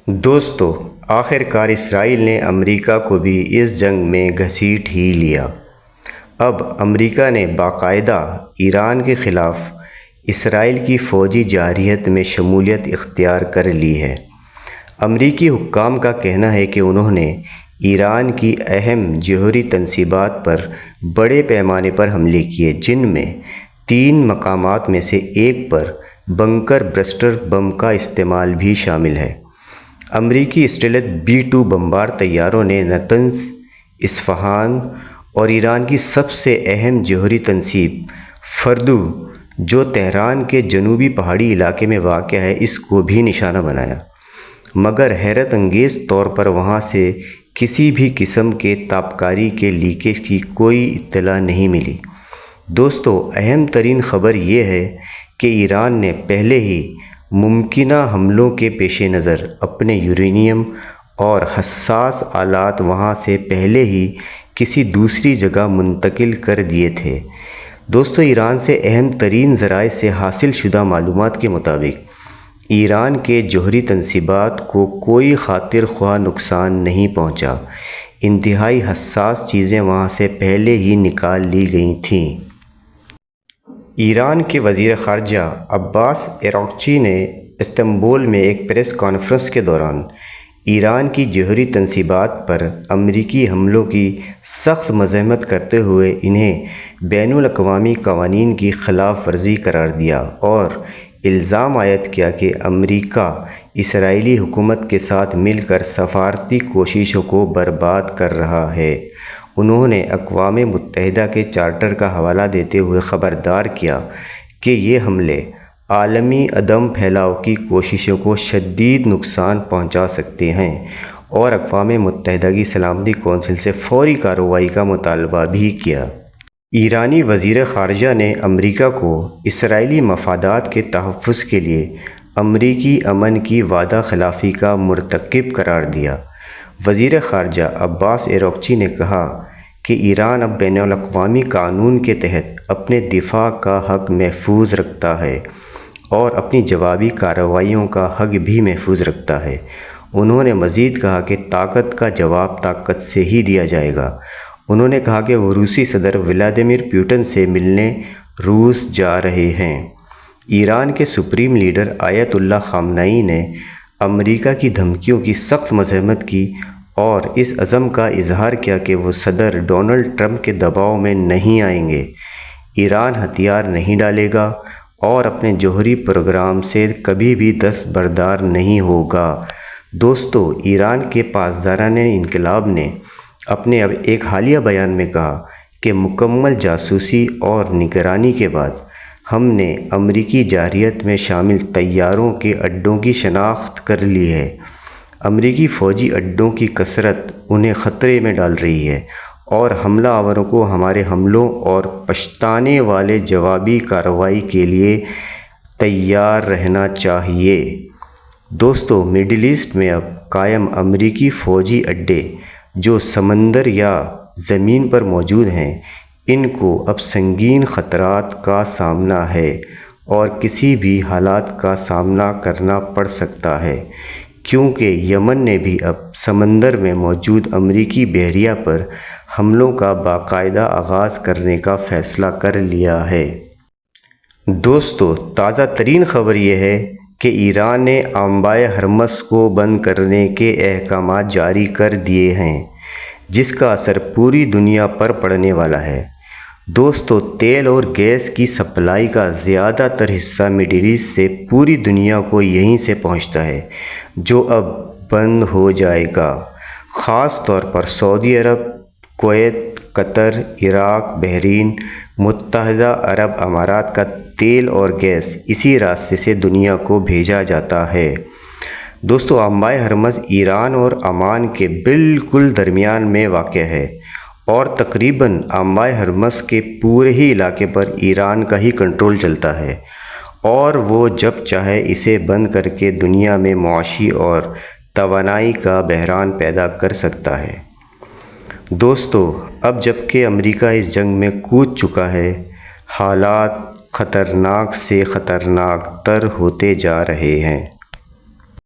دوستو، آخر کار اسرائیل نے امریکہ کو بھی اس جنگ میں گھسیٹ ہی لیا۔ اب امریکہ نے باقاعدہ ایران کے خلاف اسرائیل کی فوجی جارحیت میں شمولیت اختیار کر لی ہے۔ امریکی حکام کا کہنا ہے کہ انہوں نے ایران کی اہم جوہری تنصیبات پر بڑے پیمانے پر حملے کیے، جن میں 3 مقامات میں سے ایک پر بنکر برسٹر بم کا استعمال بھی شامل ہے۔ امریکی اسٹیلتھ B-2 بمبار طیاروں نے نطنز، اصفہان اور ایران کی سب سے اہم جوہری تنصیب فردو، جو تہران کے جنوبی پہاڑی علاقے میں واقع ہے، اس کو بھی نشانہ بنایا، مگر حیرت انگیز طور پر وہاں سے کسی بھی قسم کے تابکاری کے لیکیج کی کوئی اطلاع نہیں ملی۔ دوستو، اہم ترین خبر یہ ہے کہ ایران نے پہلے ہی ممکنہ حملوں کے پیش نظر اپنے یورینیم اور حساس آلات وہاں سے پہلے ہی کسی دوسری جگہ منتقل کر دیے تھے۔ دوستو، ایران سے اہم ترین ذرائع سے حاصل شدہ معلومات کے مطابق ایران کے جوہری تنصیبات کو کوئی خاطر خواہ نقصان نہیں پہنچا۔ انتہائی حساس چیزیں وہاں سے پہلے ہی نکال لی گئی تھیں۔ ایران کے وزیر خارجہ عباس اراغچی نے استنبول میں ایک پریس کانفرنس کے دوران ایران کی جوہری تنصیبات پر امریکی حملوں کی سخت مذمت کرتے ہوئے انہیں بین الاقوامی قوانین کی خلاف ورزی قرار دیا اور الزام عائد کیا کہ امریکہ اسرائیلی حکومت کے ساتھ مل کر سفارتی کوششوں کو برباد کر رہا ہے۔ انہوں نے اقوام متحدہ کے چارٹر کا حوالہ دیتے ہوئے خبردار کیا کہ یہ حملے عالمی عدم پھیلاؤ کی کوششوں کو شدید نقصان پہنچا سکتے ہیں، اور اقوام متحدہ کی سلامتی کونسل سے فوری کارروائی کا مطالبہ بھی کیا۔ ایرانی وزیر خارجہ نے امریکہ کو اسرائیلی مفادات کے تحفظ کے لیے امریکی امن کی وعدہ خلافی کا مرتکب قرار دیا۔ وزیر خارجہ عباس اراغچی نے کہا کہ ایران اب بین الاقوامی قانون کے تحت اپنے دفاع کا حق محفوظ رکھتا ہے اور اپنی جوابی کارروائیوں کا حق بھی محفوظ رکھتا ہے۔ انہوں نے مزید کہا کہ طاقت کا جواب طاقت سے ہی دیا جائے گا۔ انہوں نے کہا کہ وہ روسی صدر ولادیمیر پوٹن سے ملنے روس جا رہے ہیں۔ ایران کے سپریم لیڈر آیت اللہ خامنئی نے امریکہ کی دھمکیوں کی سخت مذمت کی اور اس عزم کا اظہار کیا کہ وہ صدر ڈونلڈ ٹرمپ کے دباؤ میں نہیں آئیں گے۔ ایران ہتھیار نہیں ڈالے گا اور اپنے جوہری پروگرام سے کبھی بھی دستبردار نہیں ہوگا۔ دوستو، ایران کے پاسداران انقلاب نے اپنے ایک حالیہ بیان میں کہا کہ مکمل جاسوسی اور نگرانی کے بعد ہم نے امریکی جارحیت میں شامل طیاروں کے اڈوں کی شناخت کر لی ہے۔ امریکی فوجی اڈوں کی کثرت انہیں خطرے میں ڈال رہی ہے اور حملہ آوروں کو ہمارے حملوں اور پچھتانے والے جوابی کارروائی کے لیے تیار رہنا چاہیے۔ دوستو، مڈل ایسٹ میں اب قائم امریکی فوجی اڈے جو سمندر یا زمین پر موجود ہیں، ان کو اب سنگین خطرات کا سامنا ہے اور کسی بھی حالات کا سامنا کرنا پڑ سکتا ہے، کیونکہ یمن نے بھی اب سمندر میں موجود امریکی بحریہ پر حملوں کا باقاعدہ آغاز کرنے کا فیصلہ کر لیا ہے۔ دوستو، تازہ ترین خبر یہ ہے کہ ایران نے انبائے ہرمز کو بند کرنے کے احکامات جاری کر دیے ہیں، جس کا اثر پوری دنیا پر پڑنے والا ہے۔ دوستو، تیل اور گیس کی سپلائی کا زیادہ تر حصہ مڈل ایسٹ سے پوری دنیا کو یہیں سے پہنچتا ہے، جو اب بند ہو جائے گا۔ خاص طور پر سعودی عرب، کویت، قطر، عراق، بحرین، متحدہ عرب امارات کا تیل اور گیس اسی راستے سے دنیا کو بھیجا جاتا ہے۔ دوستو، انبائے ہرمز ایران اور عمان کے بالکل درمیان میں واقع ہے اور تقریباً انبائے ہرمز کے پورے ہی علاقے پر ایران کا ہی کنٹرول چلتا ہے، اور وہ جب چاہے اسے بند کر کے دنیا میں معاشی اور توانائی کا بحران پیدا کر سکتا ہے۔ دوستو، اب جب کہ امریکہ اس جنگ میں کود چکا ہے، حالات خطرناک سے خطرناک تر ہوتے جا رہے ہیں۔